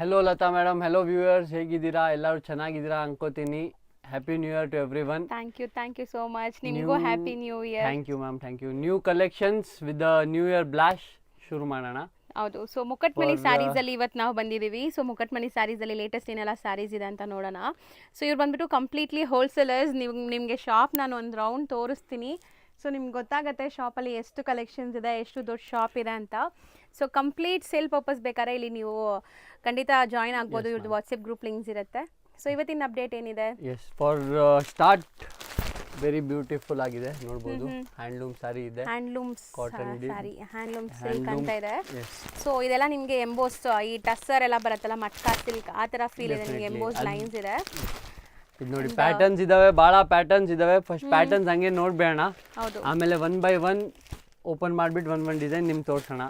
Hello Latha madam, hello viewers, ಹೇಗಿದ್ದೀರಾ? ಎಲ್ಲರೂ ಚೆನ್ನಾಗಿದ್ದೀರಾ ಅನ್ಕೋತೀನಿ. Happy new year to everyone. Thank you so much. ನಿಮಗೂ happy new year. Thank you ma'am, thank you. New collections with the new year blast ಶುರು ಮಾಡೋಣ. ಹೌದು. So ಮುಕಟ್ಮಣಿ saris ಅಲ್ಲಿ ಇವತ್ತು ನಾವು ಬಂದಿದ್ದೀವಿ. ಸೊ ಮುಕಟ್ಮಣಿ ಸ್ಯಾರೀಸ್ ಅಲ್ಲಿ ಲೇಟೆಸ್ಟ್ ಏನೆಲ್ಲ ಸ್ಯಾರೀಸ್ ಇದೆ ಅಂತ ನೋಡೋಣ. ಸೊ ಇವ್ರು ಬಂದ್ಬಿಟ್ಟು ಕಂಪ್ಲೀಟ್ಲಿ ಹೋಲ್ಸೇಲರ್ಸ್. ನಿಮಗೆ ಶಾಪ್ ನಾನು ಒಂದು ರೌಂಡ್ ತೋರಿಸ್ತೀನಿ. ಸೊ ನಿಮ್ಗೆ ಗೊತ್ತಾಗುತ್ತೆ ಶಾಪಲ್ಲಿ ಎಷ್ಟು ಕಲೆಕ್ಷನ್ಸ್ ಇದೆ, ಎಷ್ಟು ದೊಡ್ಡ ಶಾಪ್ ಇದೆ ಅಂತ. ಸೊ ಕಂಪ್ಲೀಟ್ ಸೇಲ್ ಪರ್ಪಸ್ ಬೇಕಾದ್ರೆ ಇಲ್ಲಿ ನೀವು ಖಂಡಿತ ಜಾಯಿನ್ ಆಗ್ಬೋದು. ಇವ್ರದ್ದು ವಾಟ್ಸಪ್ ಗ್ರೂಪ್ ಲಿಂಕ್ಸ್ ಇರುತ್ತೆ. ಸೊ ಇವತ್ತಿನ ಅಪ್ಡೇಟ್ ಏನಿದೆ? Yes, for start very beautiful ಆಗಿದೆ, ನೋಡ್ಬೋದು. ಹ್ಯಾಂಡ್ಲೂಮ್ ಸಾರಿ ಇದೆ, handlooms cotton sari, handloom silk ಅಂತ ಇದೆ. ಸೊ ಇದೆಲ್ಲ ನಿಮಗೆ ಎಂಬೋಸ್, ಈ ಟಸ್ಸರ್ ಎಲ್ಲ ಬರುತ್ತಲ್ಲ, ಮಟ್ಕಾ ಸಿಲ್ಕ್ ಆ ಥರ ಫೀಲ್ ಇದೆ ನಿಮಗೆ. ಎಂಬೋಸ್ ಲೈನ್ಸ್ ಇದೆ. ಇದು ನೋಡಿ, ಪ್ಯಾಟರ್ನ್ಸ್ ಇದಾವೆ, ಭಾಳ ಪ್ಯಾಟರ್ನ್ಸ್ ಇದಾವೆ. ಫಸ್ಟ್ ಪ್ಯಾಟರ್ನ್ಸ್ ಹಂಗೆ ನೋಡ್ಬೇಡ, ಆಮೇಲೆ ಒನ್ ಬೈ ಒನ್ ಓಪನ್ ಮಾಡ್ಬಿಟ್ಟು ಒನ್ ಡಿಸೈನ್ ನಿಮ್ಗೆ ತೋರ್ಸೋಣ.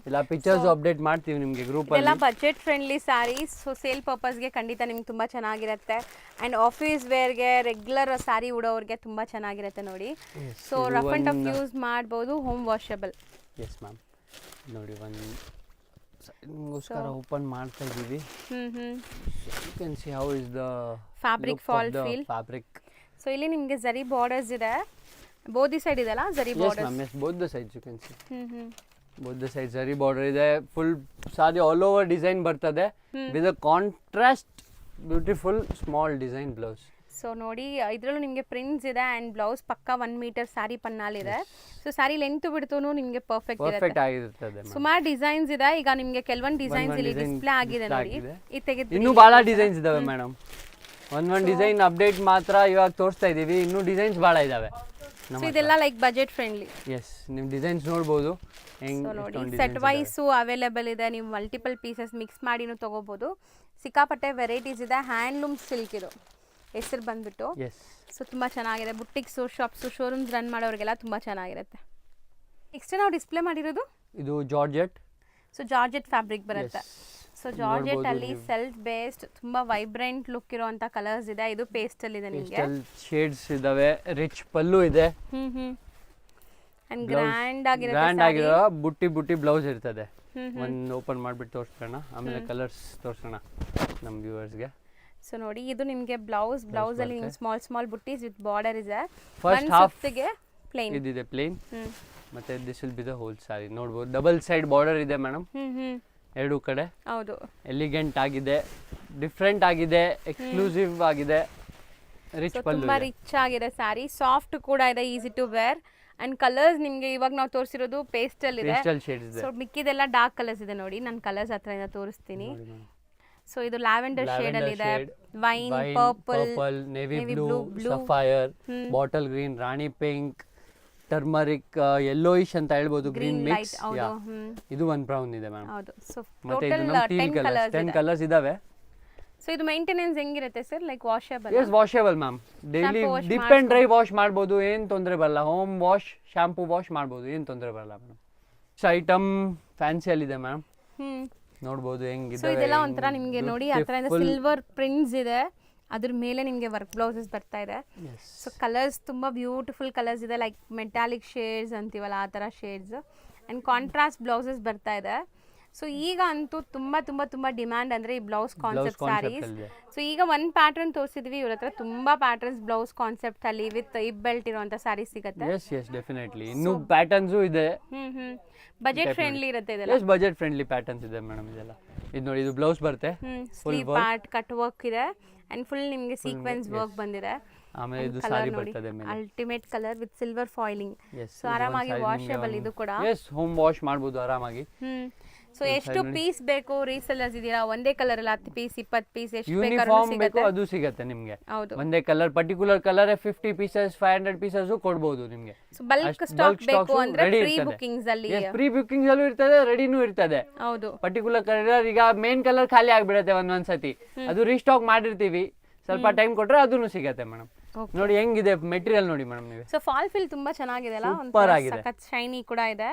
ಇಲ್ಲ ಪಿಕ್ಚರ್ಸ್ ಅಪ್ಡೇಟ್ ಮಾಡ್ತೀವಿ ನಿಮಗೆ ಗ್ರೂಪ್ ಅಲ್ಲಿ. ಎಲ್ಲ budget friendly saris. So sale ಪರ್ಪಸ್ಗೆ ಖಂಡಿತ ನಿಮ್ಗೆ ತುಂಬ ಚೆನ್ನಾಗಿರುತ್ತೆ. ಆ್ಯಂಡ್ ಆಫೀಸ್ ವೇರ್ಗೆ, ರೆಗ್ಯುಲರ್ ಸ್ಯಾರಿ ಉಡೋರಿಗೆ ತುಂಬ ಚೆನ್ನಾಗಿರುತ್ತೆ ನೋಡಿ. So rough and tough use ಮಾಡ್ಬೋದು, ಹೋಮ್ ವಾಷಬಲ್. ಎಸ್ ಮ್ಯಾಮ್, ನೋಡಿ ನಿಮಗೋಸ್ಕರ ಓಪನ್ ಮಾಡ್ತಾ ಇದ್ದೀವಿ. You can see how is the fabric fall feel. Fabric. So ಇಲ್ಲಿ ನಿಮಗೆ ಜರಿ ಬಾರ್ಡರ್ಸ್ ಇದೆ, ಬೋದಿ ಸೈಡ್ ಇದೆಲ್ಲ zari borders. Ma'am, yes, both the sides you can see. Both the side ಜರಿ border ಇದೆ. Full sari all over design ಬರ್ತದೆ with a contrast beautiful small design blouse. So ನೋಡಿ, ಇದರಲ್ಲೂ ನಿಮಗೆ ಪ್ರಿಂಟ್ಸ್ ಇದೆ ಆ್ಯಂಡ್ ಬ್ಲೌಸ್ ಪಕ್ಕ 1 ಮೀಟರ್ ಸ್ಯಾರಿ ಪನ್ನಾಲಿದೆ. ಸೊ ಸ್ಯಾರಿ ಲೆಂತ್ ಬಿಡ್ತು ನಿಮಗೆ ಪರ್ಫೆಕ್ಟ್ ಆಗಿರ್ತದೆ. ಸುಮಾರು ಡಿಸೈನ್ಸ್ ಇದೆ. ಈಗ ನಿಮಗೆ ಕೆಲವೊಂದು ಡಿಸೈನ್ಸ್ ಇಲ್ಲಿ ಡಿಸ್ಪ್ಲೇ ಆಗಿದೆ ನೋಡಿ. ಇದು ತೆಗೆದು ಇನ್ನೂ ಭಾಳ ಡಿಸೈನ್ಸ್ ಇದಾವೆ ಮೇಡಮ್. ಒಂದ್ ಡಿಸೈನ್ ಅಪ್ಡೇಟ್ ಮಾತ್ರ ಇವಾಗ ತೋರಿಸ್ತಾ ಇದೀವಿ, ಇನ್ನೂ ಡಿಸೈನ್ಸ್ ಭಾಳ ಇದಾವೆ. ಸೊ ಇದೆಲ್ಲ ಲೈಕ್ ಬಜೆಟ್ ಫ್ರೆಂಡ್ಲಿ. ಎಸ್, ನೀವು ಡಿಸೈನ್ಸ್ ನೋಡ್ಬೋದು. ನೋಡಿ, ಸೆಟ್ ವೈಸು ಅವೈಲೇಬಲ್ ಇದೆ. ನೀವು ಮಲ್ಟಿಪಲ್ ಪೀಸಸ್ ಮಿಕ್ಸ್ ಮಾಡಿನೂ ತಗೋಬಹುದು. ಸಿಕ್ಕಾಪಟ್ಟೆ ವೆರೈಟೀಸ್ ಇದೆ. ಹ್ಯಾಂಡ್ಲೂಮ್ ಸಿಲ್ಕ್ ಇದು ಹೆಸರು ಬಂದ್ಬಿಟ್ಟು. ಸೊ ತುಂಬ ಚೆನ್ನಾಗಿದೆ. ಬುಟ್ಟಿಕ್ಸು, ಶಾಪ್ಸು, ಶೋರೂಮ್ಸ್ ರನ್ ಮಾಡೋರಿಗೆಲ್ಲ ತುಂಬ ಚೆನ್ನಾಗಿರುತ್ತೆ. ನೆಕ್ಸ್ಟ್ ನಾವು ಡಿಸ್ಪ್ಲೇ ಮಾಡಿರೋದು ಇದು ಜಾರ್ಜೆಟ್. ಸೊ ಜಾರ್ಜೆಟ್ ಫ್ಯಾಬ್ರಿಕ್ ಬರುತ್ತೆ. ಸೊ ಜಾರ್ಜೆಟ್ ಅಲ್ಲಿ ಸೆಲ್ಫ್ ಬೇಸ್ಡ್ ತುಂಬಾ ವೈಬ್ರೆಂಟ್ ಲುಕ್ ಇರುವಂತ ಕಲರ್ಸ್ ಇದೆ. ಇದು ಪೇಸ್ಟಲ್ ಇದೆ ನಿಮಗೆ, ಶೇಡ್ಸ್ ಇದಾವೆ, ರಿಚ್ ಪಲ್ಲು ಇದೆ. ಅಂಡ್ ಗ್ರ್ಯಾಂಡ್ ಆಗಿರೋ ಬುಟ್ಟಿ ಬ್ಲೌಸ್ ಇರ್ತದೆ. ಒಂದು ಓಪನ್ ಮಾಡ್ಬಿಟ್ಟು ತೋರಿಸ್ಕೋಣ, ಆಮೇಲೆ ಕಲರ್ಸ್ ತೋರಿಸೋಣ ನಮ್ಮ ವ್ಯೂವರ್ಸ್ಗೆ. ಸೊ ನೋಡಿ, ಇದು ನಿಮಗೆ ಬ್ಲೌಸ್ ಅಲ್ಲಿ ಸ್ಮಾಲ್ ಬುಟ್ಟೀಸ್ ವಿತ್ ಬಾರ್ಡರ್ ಇದೆ. ಫಸ್ಟ್ ಹಾಫ್ ಗೆ ಪ್ಲೇನ್ ಇದಿದೆ, ಪ್ಲೇನ್. ಮತ್ತೆ this will be the whole sari. ನೋಡಬಹುದು ಡಬಲ್ ಸೈಡ್ ಬಾರ್ಡರ್ ಇದೆ ಮೇಡಮ್, ಎರಡು ಕಡೆ. ಹೌದು, ಎಲಿಗೆಂಟ್ ಆಗಿದೆ, ಡಿಫ್ರೆಂಟ್ ಆಗಿದೆ, ಎಕ್ಸ್ಕ್ಲೂಸಿವ್ ಆಗಿದೆ, ರಿಚ್ ಪಲ್ಲು. ತುಂಬಾ ರಿಚ್ ಆಗಿದೆ ಸ್ಯಾರಿ. ಸಾಫ್ಟ್ ಕೂಡ ಇದೆ, easy to wear. And colours ನಿಮಗೆ ಇವಾಗ ನಾವು ತೋರಿಸಿರೋದು ಪೇಸ್ಟಲ್ ಇದೆ. ಸೊ ಮಿಕ್ಕಿದೆಲ್ಲ ಡಾರ್ಕ್ ಕಲರ್ಸ್ ಇದೆ ನೋಡಿ. ನಾನು ಕಲರ್ಸ್ ಹತ್ರದಿಂದ ತೋರಿಸ್ತೀನಿ. ಸೊ ಇದು ಲ್ಯಾವೆಂಡರ್ ಶೇಡ್ ಅಲ್ಲಿ ಇದೆ, wine, purple, navy blue, sapphire, bottle green, rani pink, turmeric, yellowish ಅಂತ ಹೇಳ್ಬೋದು, ಗ್ರೀನ್ ಮಿಕ್ಸ್. ಇದು ಒನ್ ಬ್ರೌನ್ ಇದೆ ಮ್ಯಾಮ್. ಹೌದು. ಸೊ ಮತ್ತೆ ಇದು ನಮ್ಮ ಟೀಲ್ ಕಲರ್ಸ್, 10 ಕಲರ್ಸ್ ಇದಾವೆ. ಸೊ ಇದು ಮೇಂಟೆನೆನ್ಸ್ ಹೆಂಗಿರುತ್ತೆ sir? Like washable? Yes, washable ma'am. Daily dip and dry wash ಮಾಡ್ಬೋದು, ಏನು ತೊಂದರೆ ಬರಲ್ಲ. ಹೋಮ್ ವಾಶ್, ಶಾಂಪೂ ವಾಶ್ ಮಾಡ್ಬೋದು, ಏನು ತೊಂದರೆ ಬರಲ್ಲ ಮೇಡಮ್. ಐಟಮ್ ಫ್ಯಾನ್ಸಿಯಲ್ಲಿ ಇದೆ ಮ್ಯಾಮ್, ನೋಡ್ಬೋದು ಹೆಂಗಿದೆ. ಸೊ ಇದೆಲ್ಲ ಒಂಥರ ನಿಮಗೆ ನೋಡಿ ಹತ್ರದಿಂದ ಸಿಲ್ವರ್ ಪ್ರಿಂಟ್ಸ್ ಇದೆ, ಅದ್ರ ಮೇಲೆ ನಿಮಗೆ ವರ್ಕ್ ಬ್ಲೌಸಸ್ ಬರ್ತಾ ಇದೆ. ಸೊ ಕಲರ್ಸ್ ತುಂಬಾ ಬ್ಯೂಟಿಫುಲ್ ಕಲರ್ಸ್ ಇದೆ, ಲೈಕ್ ಮೆಟಾಲಿಕ್ ಶೇಡ್ಸ್ ಅಂತೀವಲ್ಲ ಆ ಥರ ಶೇಡ್ಸ್. ಆ್ಯಂಡ್ ಕಾಂಟ್ರಾಸ್ಟ್ ಬ್ಲೌಸಸ್ ಬರ್ತಾ ಇದೆ. ಸೊ ಈಗ ಅಂತೂ ತುಂಬಾ ಡಿಮ್ಯಾಂಡ್ ಅಂದ್ರೆ ಈ ಬ್ಲೌಸ್ ಕಾನ್ಸೆಪ್ಟ್ ಸ್ಯಾರೀಸ್. ಸೊ ಈಗ ಒಂದು ಪ್ಯಾಟರ್ನ್ ತೋರಿಸಿದ್ವಿ, ಇವ್ರ ಹತ್ರ ತುಂಬಾ ಪ್ಯಾಟರ್ನ್ಸ್ ಬ್ಲೌಸ್ ಕಾನ್ಸೆಪ್ಟ್ ಅಲ್ಲಿ ವಿತ್ ಇಬ್ ಬೆಲ್ಟ್ ಇರುವಂತ ಸ್ಯಾರೀಸ್ ಸಿಗುತ್ತೆ. Yes definitely. ಇನ್ನು ಪ್ಯಾಟರ್ನ್ಸ್ ಇದೆ, ಬಜೆಟ್ ಫ್ರೆಂಡ್ಲಿ ಇರುತ್ತೆ ಇದೆಲ್ಲ. ಎಸ್, ಬಜೆಟ್ ಫ್ರೆಂಡ್ಲಿ ಪ್ಯಾಟರ್ನ್ಸ್ ಇದೆ ಮೇಡಮ್ ಇದೆಲ್ಲ. ಇದು ನೋಡಿ, ಇದು ಬ್ಲೌಸ್ ಬರುತ್ತೆ, ಫುಲ್ ಪಾರ್ಟ್ ಕಟ್ ವರ್ಕ್ ಇದೆ ಅಂಡ್ ಫುಲ್ ನಿಮಗೆ ಸೀಕ್ವೆನ್ಸ್ ವರ್ಕ್ ಬಂದಿದೆ. ಆಮೇಲೆ ಇದು ಸಾರಿ ಬರ್ತದೆ ಮೇಲೆ, ultimate colour with silver foiling. So ಆರಾಮಾಗಿ ವಾಷಬಲ್ ಇದು ಕೂಡ. ಎಸ್, ಹೋಮ್ ವಾಶ್ ಮಾಡಬಹುದು ಆರಾಮಾಗಿ. ಸೊ ಎಷ್ಟು ಪೀಸ್ ಬೇಕು ರೀಸೆಲ್ಲರ್ಸ್ ಇದೀರಾ? ಒಂದೇ ಕಲರ್ ಅಲ್ಲ, 10 ಪೀಸ್ 20 ಪೀಸ್ ಎಷ್ಟು ಯೂನಿಫಾರ್ಮ್ ಬೇಕು ಅದು ಸಿಗುತ್ತೆ ನಿಮಗೆ. ಒಂದೇ colour, particular colour 50 pieces 500 pieces ಕೊಡಬಹುದು ನಿಮಗೆ. ಸೊ ಬಲ್ಕ್ ಸ್ಟಾಕ್ ಬೇಕು ಅಂದ್ರೆ ಪ್ರೀ ಬುಕಿಂಗ್ಸ್ ಅಲ್ಲಿ, ಪ್ರೀ ಬುಕಿಂಗ್ಸ್ ಅಲ್ಲೂ ಇರ್ತದೆ, ರೆಡಿನೂ ಇರ್ತದೆ. ಹೌದು, ಪರ್ಟಿಕ್ಯುಲರ್ ಕಲರ್ ಈಗ ಮೇನ್ ಕಲರ್ ಖಾಲಿ ಆಗ್ಬಿಡುತ್ತೆ ಒಂದೊಂದ್ಸತಿ, ಅದು ರೀಸ್ಟಾಕ್ ಮಾಡಿರ್ತೀವಿ, ಸ್ವಲ್ಪ ಟೈಮ್ ಕೊಟ್ರೆ ಅದನ್ನು ಸಿಗುತ್ತೆ ಮೇಡಮ್. ನೋಡಿ ಹೆಂಗಿದೆ ಮೆಟೀರಿಯಲ್ ನೋಡಿ ಮೇಡಮ್ ನೀವು. ಸೊ ಫಾಲ್ ಫಿಲ್ ತುಂಬಾ ಚೆನ್ನಾಗಿದೆ ಅಲ್ಲ, ಸೂಪರ್ ಆಗಿದೆ, ಸಖತ್ ಶೈನಿ ಕೂಡ ಇದೆ.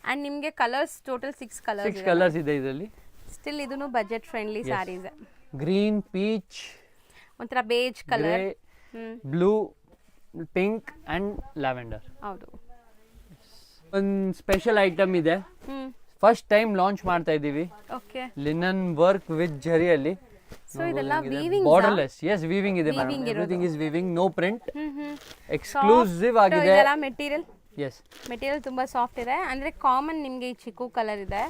ಅಂಡ್ ನಿಮಗೆ ಕಲರ್ಸ್ ಟೋಟಲ್ 6 ಕಲರ್ಸ್ ಇದೆ ಇದರಲ್ಲಿ. ಸ್ಟಿಲ್ ಇದನ್ನು budget friendly saris. Green, peach, ಒಂಥರ beige colour, blue, pink and lavender. ಹೌದು. ಒಂದು ಸ್ಪೆಷಲ್ ಐಟಮ್ ಇದೆ, ಫಸ್ಟ್ ಟೈಮ್ ಲಾಂಚ್ ಮಾಡ್ತಾ ಇದ್ದೀವಿ ಓಕೆ ಲಿನನ್ ವರ್ಕ್ ವಿತ್ ಜರಿಯಲ್ಲಿ. ಸೊ ಇದೆಲ್ಲ ವೀವಿಂಗ್ ಬಾರ್ಡರ್ಲೆಸ್, ಎಸ್ ವೀವಿಂಗ್ ಇದೆ madam, everything is weaving, no print, exclusive ಆಗಿದೆ. ಇದೆಲ್ಲ ಮೆಟೀರಿಯಲ್ ಎಸ್ ಮೆಟೀರಿಯಲ್ ತುಂಬ ಸಾಫ್ಟ್ ಇದೆ. ಅಂದರೆ ಕಾಮನ್ ನಿಮಗೆ ಈ ಚಿಕ್ಕು ಕಲರ್ ಇದೆ.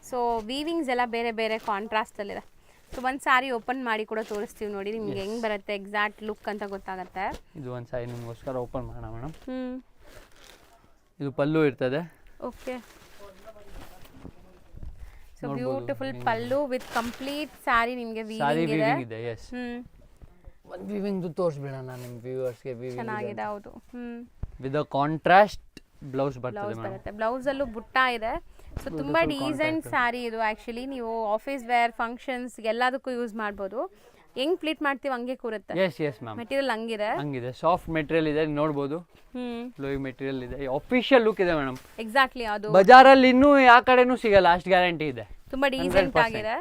ಸೊ ವೀವಿಂಗ್ಸ್ ಎಲ್ಲ ಬೇರೆ ಬೇರೆ ಕಾಂಟ್ರಾಸ್ಟಲ್ಲಿದೆ. ಸೊ ಒಂದು ಸಾರಿ ಓಪನ್ ಮಾಡಿ ಕೂಡ ತೋರಿಸ್ತೀವಿ ನೋಡಿ, ನಿಮ್ಗೆ ಹೆಂಗೆ ಬರುತ್ತೆ ಎಕ್ಸಾಕ್ಟ್ ಲುಕ್ ಅಂತ ಗೊತ್ತಾಗುತ್ತೆ. ಇದು ಒಂದು ಸಾರಿ ನಿಮಗೋಸ್ಕರ ಓಪನ್ ಮಾಡೋಣ ಮೇಡಮ್. ಇದು ಪಲ್ಲು ಇರ್ತದೆ. Okay, so beautiful pallu with complete sari ನಿಮಗೆ ವೀವಿಂಗ್ ಇದೆ. ಎಸ್, ಒಂದು ವೀವಿಂಗ್ ತೋರಿಸ್ಬಿಡೋಣ ನಿಮ್ಮ ವ್ಯೂವರ್ಸ್ಗೆ. ವೀವಿಂಗ್ ಚೆನ್ನಾಗಿದೆ, ಹೌದು. ವಿತ್ ಅ ಕಾಂಟ್ರಾಸ್ಟ್ ಬ್ಲೌಸ್ ಬರ್ತದೆ ಮೇಡಮ್. ಬ್ಲೌಸ್ ಅಲ್ಲೂ ಬುಟ್ಟ ಇದೆ. ಸೊ ತುಂಬಾ ಡೀಸೆಂಟ್ ಸ್ಯಾರಿ ಇದು. ಆಕ್ಚುಲಿ ನೀವು ಆಫೀಸ್ ವೇರ್, ಫಂಕ್ಷನ್ಸ್ ಎಲ್ಲದಕ್ಕೂ ಯೂಸ್ ಮಾಡ್ಬೋದು. ಹೆಂಗ್ ಪ್ಲೀಟ್ ಮಾಡ್ತೀವಿ ಹಂಗೆ ಕೂರುತ್ತೆ. ಎಸ್ ಎಸ್ ಮ್ಯಾಮ್, ಮೆಟೀರಿಯಲ್ ಹಂಗಿದೆ, ಸಾಫ್ಟ್ ಮೆಟೀರಿಯಲ್ ಇದೆ, ನೋಡ್ಬೋದು. ಫ್ಲೋಯಿ ಮೆಟೀರಿಯಲ್ ಇದೆ, ಆಫಿಷಿಯಲ್ ಲುಕ್ ಇದೆ ಮೇಡಮ್. ಎಕ್ಸಾಕ್ಟ್ಲಿ, ಅದು ಬಜಾರಲ್ಲಿ ಇನ್ನೂ ಯಾವ ಕಡೆನೂ ಸಿಗಲ್ಲ, ಅಷ್ಟು ಗ್ಯಾರಂಟಿ ಇದೆ. ತುಂಬಾ ಡೀಸೆಂಟ್ ಆಗಿದೆ.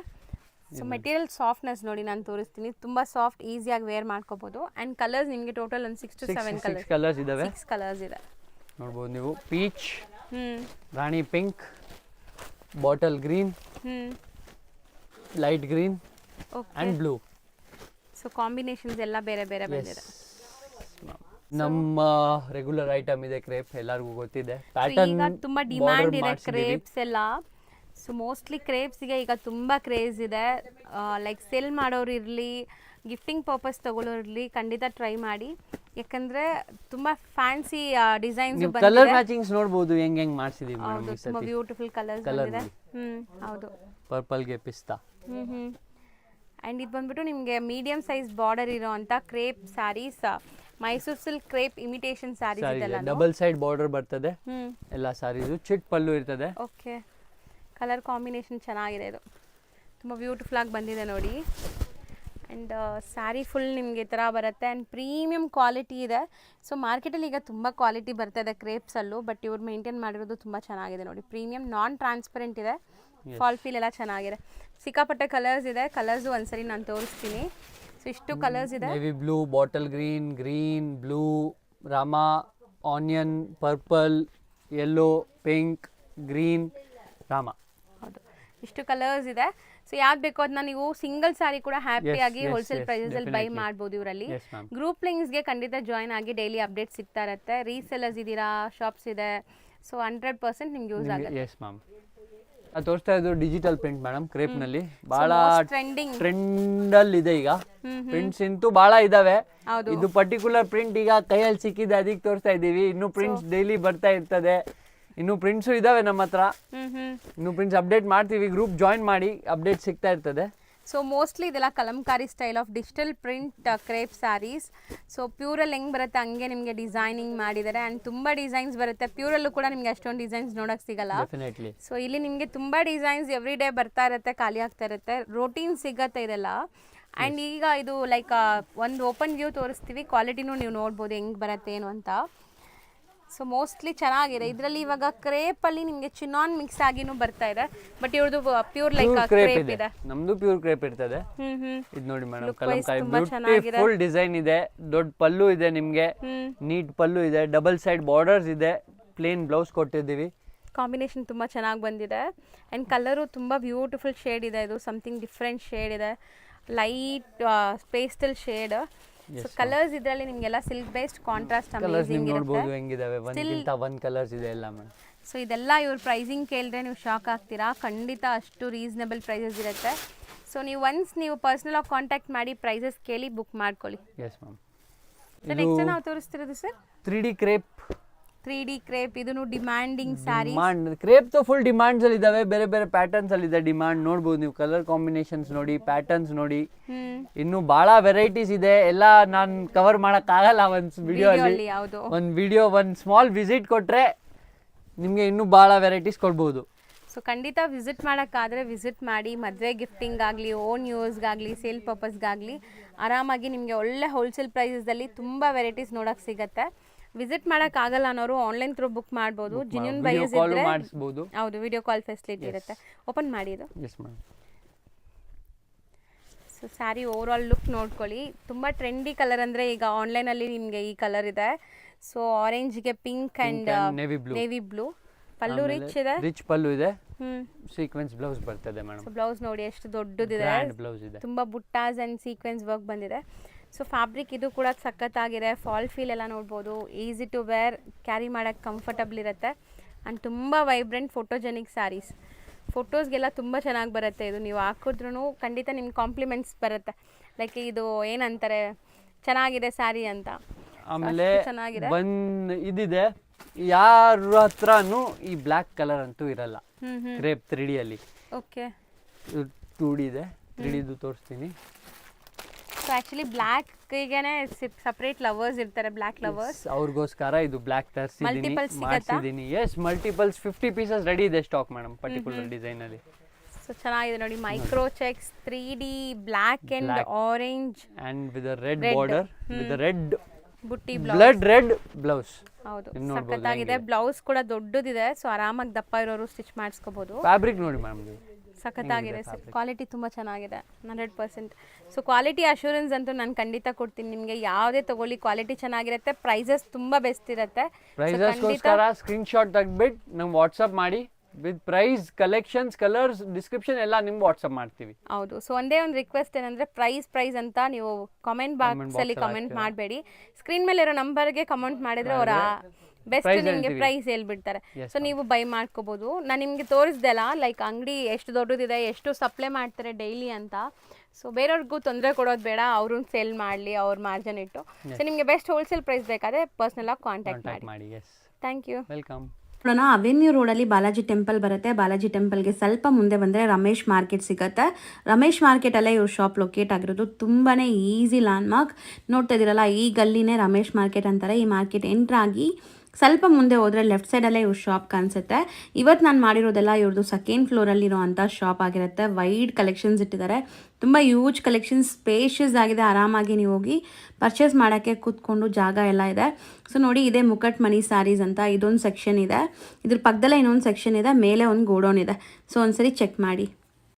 ಸೊ ಮೆಟೀರಿಯಲ್ ಸಾಫ್ಟ್ನೆಸ್ ನೋಡಿ ನಾನು ತೋರಿಸ್ತೀನಿ. ತುಂಬಾ ಸಾಫ್ಟ್, ಈಸಿಯಾಗಿ ವೇರ್ ಮಾಡ್ಕೋಬಹುದು. ಅಂಡ್ ಕಲರ್ಸ್ ನಿಮಗೆ ಟೋಟಲ್ ಒಂದು 6 to 7 ಕಲರ್ಸ್ ಇದಾವೆ. 6 ಕಲರ್ಸ್ ಇದೆ, ನೋಡ್ಬೋದು ನೀವು. Peach, Rani pink, bottle green, light green and blue. So combinations ಎಲ್ಲ ಬೇರೆ ಬೇರೆ ಬಂದಿದೆ. ನಮ್ಮ ರೆಗ್ಯುಲರ್ ಐಟಮ್ ಇದೆ ಕ್ರೇಪ್, ಎಲ್ಲರಿಗೂ ಗೊತ್ತಿದೆ. ಪ್ಯಾಟರ್ನ್ ಈಗ ತುಂಬಾ ಡಿಮ್ಯಾಂಡ್ ಇದೆ ಕ್ರೇಪ್ಸ್ ಎಲ್ಲ. ಸೊ ಮೋಸ್ಟ್ಲಿ ಕ್ರೇಪ್ಸ್ಗೆ ಈಗ ತುಂಬ ಕ್ರೇಜ್ ಇದೆ. ಲೈಕ್ ಸೆಲ್ ಮಾಡೋರು ಇರಲಿ, ಗಿಫ್ಟಿಂಗ್ ಪರ್ಪಸ್ ತಗೊಳ್ಳೋರಿರಲಿ, ಖಂಡಿತ ಟ್ರೈ ಮಾಡಿ. ಯಾಕಂದ್ರೆ ತುಂಬಾ ಫ್ಯಾನ್ಸಿ ಡಿಸೈನ್ಸ್ ಬಂದಿದೆ. ಕಲರ್ ಮ್ಯಾಚಿಂಗ್ಸ್ ನೋಡಬಹುದು ಹೆಂಗ್ ಹೆಂಗ್ ಮಾಡ್ಸಿದೀವಿ ಮೇಡಂ. ಹೌದು, ತುಂಬಾ ಬ್ಯೂಟಿಫುಲ್ ಕಲರ್ಸ್ ಬಂದಿದೆ. ಹೌದು, ಪರ್ಪಲ್ ಗೆ ಪಿಸ್ತಾ. ಅಂಡ್ ಇದು ಬಂದ್ಬಿಟ್ಟು ನಿಮಗೆ ಮೀಡಿಯಂ ಸೈಜ್ ಬಾರ್ಡರ್ ಇರೋಂಥ crepe saris. Mysore silk crepe imitation saris ಇದೆಲ್ಲ. ಡಬಲ್ ಸೈಡ್ ಬಾರ್ಡರ್ ಬರ್ತದೆ ಎಲ್ಲ ಸ್ಯಾರೀಸು. ಚಿಟ್ ಪಲ್ಲು ಇರ್ತದೆ. ಓಕೆ, ಕಲರ್ ಕಾಂಬಿನೇಷನ್ ಚೆನ್ನಾಗಿದೆ. ಇದು ತುಂಬ ಬ್ಯೂಟಿಫುಲ್ ಆಗಿ ಬಂದಿದೆ ನೋಡಿ. ಆ್ಯಂಡ್ ಸ್ಯಾರಿ ಫುಲ್ ನಿಮಗೆ ಈ ಥರ ಬರುತ್ತೆ. ಆ್ಯಂಡ್ ಪ್ರೀಮಿಯಂ ಕ್ವಾಲಿಟಿ ಇದೆ. ಸೊ ಮಾರ್ಕೆಟಲ್ಲಿ ಈಗ ತುಂಬ ಕ್ವಾಲಿಟಿ ಬರ್ತದೆ ಕ್ರೇಪ್ಸಲ್ಲೂ, ಬಟ್ ಇವ್ರು ಮೇಂಟೈನ್ ಮಾಡಿರೋದು ತುಂಬ ಚೆನ್ನಾಗಿದೆ ನೋಡಿ. ಪ್ರೀಮಿಯಂ, ನಾನ್ ಟ್ರಾನ್ಸ್ಪರೆಂಟ್ ಇದೆ. ಫಾಲ್ ಫೀಲ್ ಎಲ್ಲ ಚೆನ್ನಾಗಿದೆ. ಸಿಕ್ಕಾಪಟ್ಟೆ ಕಲರ್ಸ್ ಇದೆ. ಕಲರ್ಸು ಒಂದ್ಸರಿ ನಾನು ತೋರಿಸ್ತೀನಿ. ಸೊ ಇಷ್ಟು ಕಲರ್ಸ್ ಇದೆ. Navy blue, bottle green, green, blue, Rama, onion, purple, yellow, pink, green, Rama. ಹೌದು, ಇಷ್ಟು ಕಲರ್ಸ್ ಇದೆ. ಸೊ ಯಾವ್ದು ಬೇಕೋ ಅದನ್ನ ನೀವು ಸಿಂಗಲ್ ಸ್ಯಾರಿ ಕೂಡ ಹ್ಯಾಪಿಯಾಗಿ ಹೋಲ್ಸೇಲ್ ಪ್ರೈಸಸ್ ಅಲ್ಲಿ ಬೈ ಮಾಡ್ಬೋದು ಇವರಲ್ಲಿ. ಗ್ರೂಪ್ ಲಿಂಕ್ಸ್ಗೆ ಖಂಡಿತ ಜಾಯ್ನ್ ಆಗಿ ಡೈಲಿ ಅಪ್ಡೇಟ್ ಸಿಗ್ತಾ ಇರುತ್ತೆ. ರೀಸೆಲ್ಲರ್ಸ್ ಇದ್ದೀರಾ, ಶಾಪ್ಸ್ ಇದೆ, ಸೊ 100% ನಿಮ್ಗೆ ಯೂಸ್ ಆಗುತ್ತೆ. ಎಸ್ ಮ್ಯಾಮ್, ಅದು ತೋರಿಸ್ತಾ ಇದ್ದು ಡಿಜಿಟಲ್ ಪ್ರಿಂಟ್ ಮೇಡಮ್. ಕ್ರೇಪ್ ನಲ್ಲಿ ಬಹಳ ಟ್ರೆಂಡ್ ಅಲ್ಲಿ ಇದೆ ಈಗ. ಪ್ರಿಂಟ್ಸ್ ಇಂತೂ ಬಹಳ ಇದಾವೆ. ಇದು ಪರ್ಟಿಕ್ಯುಲರ್ ಪ್ರಿಂಟ್ ಈಗ ಕೈಯಲ್ಲಿ ಸಿಕ್ಕಿದೆ, ಅದಕ್ಕೆ ತೋರಿಸ್ತಾ ಇದೀವಿ. ಇನ್ನು ಪ್ರಿಂಟ್ಸ್ ಡೈಲಿ ಬರ್ತಾ ಇರ್ತದೆ. ಇನ್ನು ಪ್ರಿಂಟ್ಸು ಇದಾವೆ ನಮ್ಮ ಹತ್ರ. ಇನ್ನು ಪ್ರಿಂಟ್ಸ್ ಅಪ್ಡೇಟ್ ಮಾಡ್ತೀವಿ. ಗ್ರೂಪ್ ಜಾಯಿನ್ ಮಾಡಿ, ಅಪ್ಡೇಟ್ ಸಿಗ್ತಾ ಇರ್ತದೆ. ಸೊ ಮೋಸ್ಟ್ಲಿ ಇದೆಲ್ಲ kalamkari style of digital print crepe saris. So purely ಹೆಂಗೆ ಬರುತ್ತೆ ಹಂಗೆ ನಿಮಗೆ ಡಿಸೈನಿಂಗ್ ಮಾಡಿದ್ದಾರೆ. ಆ್ಯಂಡ್ ತುಂಬ ಡಿಸೈನ್ಸ್ ಬರುತ್ತೆ. ಪ್ಯೂರಲ್ಲೂ ಕೂಡ ನಿಮಗೆ ಅಷ್ಟೊಂದು ಡಿಸೈನ್ಸ್ ನೋಡೋಕೆ ಸಿಗಲ್ಲ. ಸೊ ಇಲ್ಲಿ ನಿಮಗೆ ತುಂಬ ಡಿಸೈನ್ಸ್ ಎವ್ರಿ ಡೇ ಬರ್ತಾ ಇರುತ್ತೆ, ಖಾಲಿ ಆಗ್ತಾ ಇರುತ್ತೆ. ರೋಟೀನ್ ಸಿಗತ್ತೆ ಇದೆಲ್ಲ. ಆ್ಯಂಡ್ ಈಗ ಇದು ಲೈಕ್ ಒಂದು ಓಪನ್ ವ್ಯೂ ತೋರಿಸ್ತೀವಿ. ಕ್ವಾಲಿಟಿನೂ ನೀವು ನೋಡ್ಬೋದು ಹೆಂಗೆ ಬರುತ್ತೆ ಏನು ಅಂತ. ಸೊ ಮೋಸ್ಟ್ಲಿ ಚೆನ್ನಾಗಿದೆ. ಇದರಲ್ಲಿ ಇವಾಗ ಕ್ರೇಪಲ್ಲಿ ನಿಮಗೆ ಚಿನಾನ್ ಮಿಕ್ಸ್ ಆಗಿನೂ ಬರ್ತಾ ಇದೆ. ಬಟ್ ಇವ್ರದ್ದು ಪ್ಯೂರ್ ಲೈಕ್ ಕ್ರೇಪ್ ಇದೆ. ನಮ್ದು ಪ್ಯೂರ್ ಕ್ರೇಪ್ ಇರ್ತದೆ. ಇದು ನೋಡಿ ಮೇಡಮ್, ಕಲಂಕಾರಿ ಬ್ಯೂಟಿಫುಲ್ ಡಿಸೈನ್ ಇದೆ. ದೊಡ್ಡ ಪಲ್ಲು ಇದೆ ನಿಮಗೆ, ನೀಟ್ ಪಲ್ಲು ಇದೆ, ಡಬಲ್ ಸೈಡ್ ಬಾರ್ಡರ್ಸ್ ಇದೆ, ಪ್ಲೇನ್ ಬ್ಲೌಸ್ ಕೊಟ್ಟಿದ್ದೀವಿ. ಕಾಂಬಿನೇಷನ್ ತುಂಬ ಚೆನ್ನಾಗಿ ಬಂದಿದೆ. ಆ್ಯಂಡ್ ಕಲರು ತುಂಬ ಬ್ಯೂಟಿಫುಲ್ ಶೇಡ್ ಇದೆ. ಇದು ಸಮಥಿಂಗ್ ಡಿಫ್ರೆಂಟ್ ಶೇಡ್ ಇದೆ, light pastel shade. So colours ಇದರಲ್ಲಿ ನಿಮಗೆಲ್ಲ ಸಿಲ್ಕ್ ಬೇಸ್ಡ್ ಕಾಂಟ್ರಾಸ್ಟ್ ಅಮೇಜಿಂಗ್ ನೋಡಬಹುದು ಹೆಂಗಿದಾವೆ. ಒಂದಕ್ಕಿಂತ ಒಂದು ಕಲರ್ಸ್ ಇದೆ ಎಲ್ಲ ಮ್ಯಾಮ್. ಸೊ ಇದೆಲ್ಲ ಇವ್ರ ಪ್ರೈಸಿಂಗ್ ಕೇಳಿದ್ರೆ ನೀವು ಶಾಕ್ ಆಗ್ತೀರಾ. ಖಂಡಿತ ಅಷ್ಟು ರೀಸನಬಲ್ ಪ್ರೈಸಸ್ ಇರುತ್ತೆ. ಸೊ ನೀವು ಒನ್ಸ್ ನೀವು ಪರ್ಸನಲ್ ಆಗಿ ಕಾಂಟ್ಯಾಕ್ಟ್ ಮಾಡಿ ಪ್ರೈಸಸ್ ಕೇಳಿ ಬುಕ್ ಮಾಡ್ಕೊಳ್ಳಿ. Yes ma'am. ಸೊ ನೆಕ್ಸ್ಟ್ ನಾವು ತೋರಿಸ್ತಿರೋದು sir 3D crepe. 3D crepe ಇದನ್ನು ಡಿಮ್ಯಾಂಡಿಂಗ್ ಸ್ಯಾರಿ. ಕ್ರೇಪ್ ತು ಫುಲ್ ಡಿಮಾಂಡ್ಸ್ ಅಲ್ಲಿ ಇದಾವೆ. ಬೇರೆ ಬೇರೆ ಪ್ಯಾಟರ್ನ್ಸ್ ಅಲ್ಲಿ ಇದೆ ಡಿಮಾಂಡ್. ನೋಡಬಹುದು ನೀವು, ಕಲರ್ ಕಾಂಬಿನೇಷನ್ಸ್ ನೋಡಿ, ಪ್ಯಾಟರ್ನ್ಸ್ ನೋಡಿ. ಇನ್ನು ಬಹಳ ವೆರೈಟೀಸ್ ಇದೆ. ಎಲ್ಲ ನಾನು ಕವರ್ ಮಾಡಕ್ ಆಗಲ್ಲ ಒಂದು ವಿಡಿಯೋ ಅಲ್ಲಿ. ಒಂದು ವಿಡಿಯೋ, ಒಂದು ಸ್ಮಾಲ್ ವಿಸಿಟ್ ಕೊಟ್ರೆ ನಿಮ್ಗೆ ಇನ್ನೂ ಬಹಳ ವೆರೈಟೀಸ್ ಕೊಡ್ಬೋದು. ಸೊ ಖಂಡಿತ ವಿಸಿಟ್ ಮಾಡೋಕ್ಕಾದರೆ ವಿಸಿಟ್ ಮಾಡಿ. ಮದುವೆ ಗಿಫ್ಟಿಂಗ್ ಆಗಲಿ, ಓನ್ ಯೂಸ್ಗಾಗಲಿ, ಸೇಲ್ ಪರ್ಪಸ್ಗಾಗಲಿ ಆರಾಮಾಗಿ ನಿಮಗೆ ಒಳ್ಳೆ ಹೋಲ್ಸೇಲ್ ಪ್ರೈಸಲ್ಲಿ ತುಂಬ ವೆರೈಟೀಸ್ ನೋಡೋಕೆ ಸಿಗುತ್ತೆ. ವಿಸಿಟ್ ಮಾಡೋಕ್ಕಾಗಲ್ಲ ಅನ್ನೋರು ಆನ್ಲೈನ್ ಥ್ರೂ ಬುಕ್ ಮಾಡ್ಬೋದು. ಜಿನ್ಯೂನ್ ಬೈಯರ್ಸ್ ಇದ್ದರೆ ಹೌದು, ವಿಡಿಯೋ ಕಾಲ್ ಫೆಸಿಲಿಟಿ ಇರುತ್ತೆ. ಓಪನ್ ಮಾಡಿ ಇದು. So sari over all look ನೋಡ್ಕೊಳ್ಳಿ. ತುಂಬ ಟ್ರೆಂಡಿ ಕಲರ್ ಅಂದರೆ ಈಗ ಆನ್ಲೈನಲ್ಲಿ ನಿಮಗೆ ಈ ಕಲರ್ ಇದೆ. ಸೊ ಆರೆಂಜ್ಗೆ pink and navy blue. Pallu rich ಇದೆ, ರಿಚ್ ಪಲ್ಲು ಇದೆ. ಸೀಕ್ವೆನ್ಸ್ ಬ್ಲೌಸ್ ಬರ್ತದೆ ಮೇಡಮ್. ಸೊ ಬ್ಲೌಸ್ ನೋಡಿ ಎಷ್ಟು ದೊಡ್ಡದಿದೆ, ಗ್ರ್ಯಾಂಡ್ ಬ್ಲೌಸ್ ಇದೆ. ತುಂಬ ಬುಟ್ಟಾಸ್ ಆ್ಯಂಡ್ ಸೀಕ್ವೆನ್ಸ್ ವರ್ಕ್ ಬಂದಿದೆ. ಸೊ ಫ್ಯಾಬ್ರಿಕ್ ಇದು ಕೂಡ ಸಖತ್ತಾಗಿದೆ. ಫಾಲ್ ಫೀಲ್ ಎಲ್ಲ ನೋಡ್ಬೋದು. ಈಸಿ ಟು ವೇರ್, ಕ್ಯಾರಿ ಮಾಡೋಕ್ಕೆ ಕಂಫರ್ಟಬಲ್ ಇರುತ್ತೆ. ಆ್ಯಂಡ್ ತುಂಬ ವೈಬ್ರೆಂಟ್ ಫೋಟೋಜೆನಿಕ್ ಸ್ಯಾರೀಸ್. ಫೋಟೋಸ್ಗೆಲ್ಲ ತುಂಬ ಚೆನ್ನಾಗಿ ಬರುತ್ತೆ ಇದು. ನೀವು ಹಾಕಿದ್ರೂ ಖಂಡಿತ ನಿಮ್ಗೆ ಕಾಂಪ್ಲಿಮೆಂಟ್ಸ್ ಬರುತ್ತೆ. ಲೈಕ್ ಇದು ಏನಂತಾರೆ, ಚೆನ್ನಾಗಿದೆ ಸ್ಯಾರಿ ಅಂತ. ಆಮೇಲೆ ಚೆನ್ನಾಗಿದೆ. ಒಂದು ಇದಿದೆ, ಯಾರ ಹತ್ರನೂ ಈ ಬ್ಲ್ಯಾಕ್ ಕಲರ್ ಅಂತೂ ಇರಲ್ಲ. ಕ್ರೇಪ್ 3D ಅಲ್ಲಿ. ಓಕೆ, 2D ಇದೆ, 3Dದು ತೋರಿಸ್ತೀನಿ. ಸೊ ಆ್ಯಕ್ಚುಲಿ ಬ್ಲ್ಯಾಕ್ಗೇನೆ ಸಪ್ರೇಟ್ ಲವರ್ಸ್ ಇರ್ತಾರೆ, ಬ್ಲ್ಯಾಕ್ ಲವರ್ಸ್. ಅವ್ರಿಗೋಸ್ಕರ ಇದು ಬ್ಲ್ಯಾಕ್ ತರಿಸಿದ್ದೀನಿ. ಎಸ್, ಮಲ್ಟಿಪಲ್ಸ್ 50 ಪೀಸಸ್ ರೆಡಿ ಇದೆ ಸ್ಟಾಕ್ ಮೇಡಮ್, ಪರ್ಟಿಕ್ಯುಲರ್ ಡಿಸೈನ್ ಅಲ್ಲಿ. ಸೊ ಚೆನ್ನಾಗಿದೆ ನೋಡಿ, micro checks 3D black and orange and with a red border, with a red butti blood red blouse. ಹೌದು, ಸಖತ್ತಾಗಿದೆ. ಬ್ಲೌಸ್ ಕೂಡ ದೊಡ್ಡದಿದೆ, ಸೊ ಆರಾಮಾಗಿ ದಪ್ಪ ಇರೋರು ಸ್ಟಿಚ್ ಮಾಡಿಸ್ಕೋಬಹುದು. ಫ್ಯಾಬ್ರಿಕ್ ನೋಡಿ ಮೇಡಮ್, ಸಖತ್ತಾಗಿದೆ. ಕ್ವಾಲಿಟಿ ತುಂಬ ಚೆನ್ನಾಗಿದೆ, 100%. ಸೊ ಕ್ವಾಲಿಟಿ ಅಶ್ಯೂರೆನ್ಸ್ ಅಂತೂ ನಾನು ಖಂಡಿತ ಕೊಡ್ತೀನಿ ನಿಮಗೆ. ಯಾವುದೇ ತಗೊಳ್ಳಿ ಕ್ವಾಲಿಟಿ ಚೆನ್ನಾಗಿರುತ್ತೆ, ಪ್ರೈಸಸ್ ತುಂಬ ಬೆಸ್ಟ್ ಇರುತ್ತೆ. ಪ್ರೈಸಸ್ಗೋಸ್ಕರ ಸ್ಕ್ರೀನ್ ಶಾಟ್ ತೆಗೆದ್ಬಿಟ್ಟು ನಮ್ಗೆ ವಾಟ್ಸಪ್ ಮಾಡಿ, with price, collections, colours, description ಎಲ್ಲ ನಿಮ್ಗೆ ವಾಟ್ಸಪ್ ಮಾಡ್ತೀವಿ. ಹೌದು. ಸೊ ಒಂದೇ ಒಂದು ರಿಕ್ವೆಸ್ಟ್ ಏನಂದ್ರೆ, ಪ್ರೈಸ್ ಅಂತ ನೀವು ಕಮೆಂಟ್ ಬಾಕ್ಸ್ ಅಲ್ಲಿ ಕಮೆಂಟ್ ಮಾಡಬೇಡಿ. ಸ್ಕ್ರೀನ್ ಮೇಲೆ ಇರೋ ನಂಬರ್ಗೆ ಕಮೆಂಟ್ ಮಾಡಿದ್ರೆ ಅವರ ಬೆಸ್ಟ್ ನಿಮಗೆ ಪ್ರೈಸ್ ಹೇಳ್ಬಿಡ್ತಾರೆ. ಸೊ ನೀವು ಬೈ ಮಾಡ್ಕೋಬಹುದು. ನಾನು ನಿಮಗೆ ತೋರಿಸ್ದೆ ಅಲ್ಲ, ಲೈಕ್ ಅಂಗಡಿ ಎಷ್ಟು ದೊಡ್ಡದಿದೆ, ಎಷ್ಟು ಸಪ್ಲೈ ಮಾಡ್ತಾರೆ ಡೈಲಿ ಅಂತ. ಸೊ ಬೇರೆಯವ್ರಿಗೂ ತೊಂದರೆ ಕೊಡೋದು ಬೇಡ, ಅವ್ರನ್ನ ಸೇಲ್ ಮಾಡಲಿ ಅವ್ರ ಮಾರ್ಜಿನ್ ಇಟ್ಟು. ಸೊ ನಿಮಗೆ ಬೆಸ್ಟ್ ಹೋಲ್ಸೇಲ್ ಪ್ರೈಸ್ ಬೇಕಾದ್ರೆ ಪರ್ಸನಲ್ ಆಗಿ ಕಾಂಟ್ಯಾಕ್ಟ್ ಮಾಡಿ. Thank you. ವೆಲ್ಕಮ್. ಅವೆನ್ಯೂ ರೋಡಲ್ಲಿ ಬಾಲಾಜಿ ಟೆಂಪಲ್ ಬರುತ್ತೆ. ಬಾಲಾಜಿ ಟೆಂಪಲ್ಗೆ ಸ್ವಲ್ಪ ಮುಂದೆ ಬಂದರೆ ರಮೇಶ್ ಮಾರ್ಕೆಟ್ ಸಿಗುತ್ತೆ. ರಮೇಶ್ ಮಾರ್ಕೆಟಲ್ಲೇ ಇವ್ರ ಶಾಪ್ ಲೊಕೇಟ್ ಆಗಿರೋದು. ತುಂಬಾ ಈಸಿ ಲ್ಯಾಂಡ್ ಮಾರ್ಕ್. ನೋಡ್ತಾ ಇದ್ದೀರಲ್ಲ, ಈ ಗಲ್ಲಿನೇ ರಮೇಶ್ ಮಾರ್ಕೆಟ್ ಅಂತಾರೆ. ಈ ಮಾರ್ಕೆಟ್ ಎಂಟ್ರ್ ಆಗಿ ಸ್ವಲ್ಪ ಮುಂದೆ ಹೋದರೆ ಲೆಫ್ಟ್ ಸೈಡಲ್ಲೇ ಇವ್ರ ಶಾಪ್ ಕಾಣಿಸುತ್ತೆ. ಇವತ್ತು ನಾನು ಮಾಡಿರೋದೆಲ್ಲ ಇವ್ರದ್ದು ಸೆಕೆಂಡ್ ಫ್ಲೋರಲ್ಲಿರೋ ಅಂಥ ಶಾಪ್ ಆಗಿರುತ್ತೆ. ವೈಡ್ ಕಲೆಕ್ಷನ್ಸ್ ಇಟ್ಟಿದ್ದಾರೆ, ತುಂಬ ಯೂಜ್ ಕಲೆಕ್ಷನ್ಸ್, ಸ್ಪೇಷಿಯಸ್ ಆಗಿದೆ. ಆರಾಮಾಗಿ ನೀವು ಹೋಗಿ ಪರ್ಚೇಸ್ ಮಾಡೋಕ್ಕೆ ಕೂತ್ಕೊಂಡು ಜಾಗ ಎಲ್ಲ ಇದೆ. ಸೊ ನೋಡಿ, ಇದೇ ಮುಕಟ್ ಮಣಿ ಸ್ಯಾರೀಸ್ ಅಂತ ಇದೊಂದು ಸೆಕ್ಷನ್ ಇದೆ. ಇದ್ರ ಪಕ್ಕದಲ್ಲೇ ಇನ್ನೊಂದು ಸೆಕ್ಷನ್ ಇದೆ, ಮೇಲೆ ಒಂದು ಗೋಡೌನ್ ಇದೆ. ಸೊ ಒಂದ್ಸರಿ ಚೆಕ್ ಮಾಡಿ.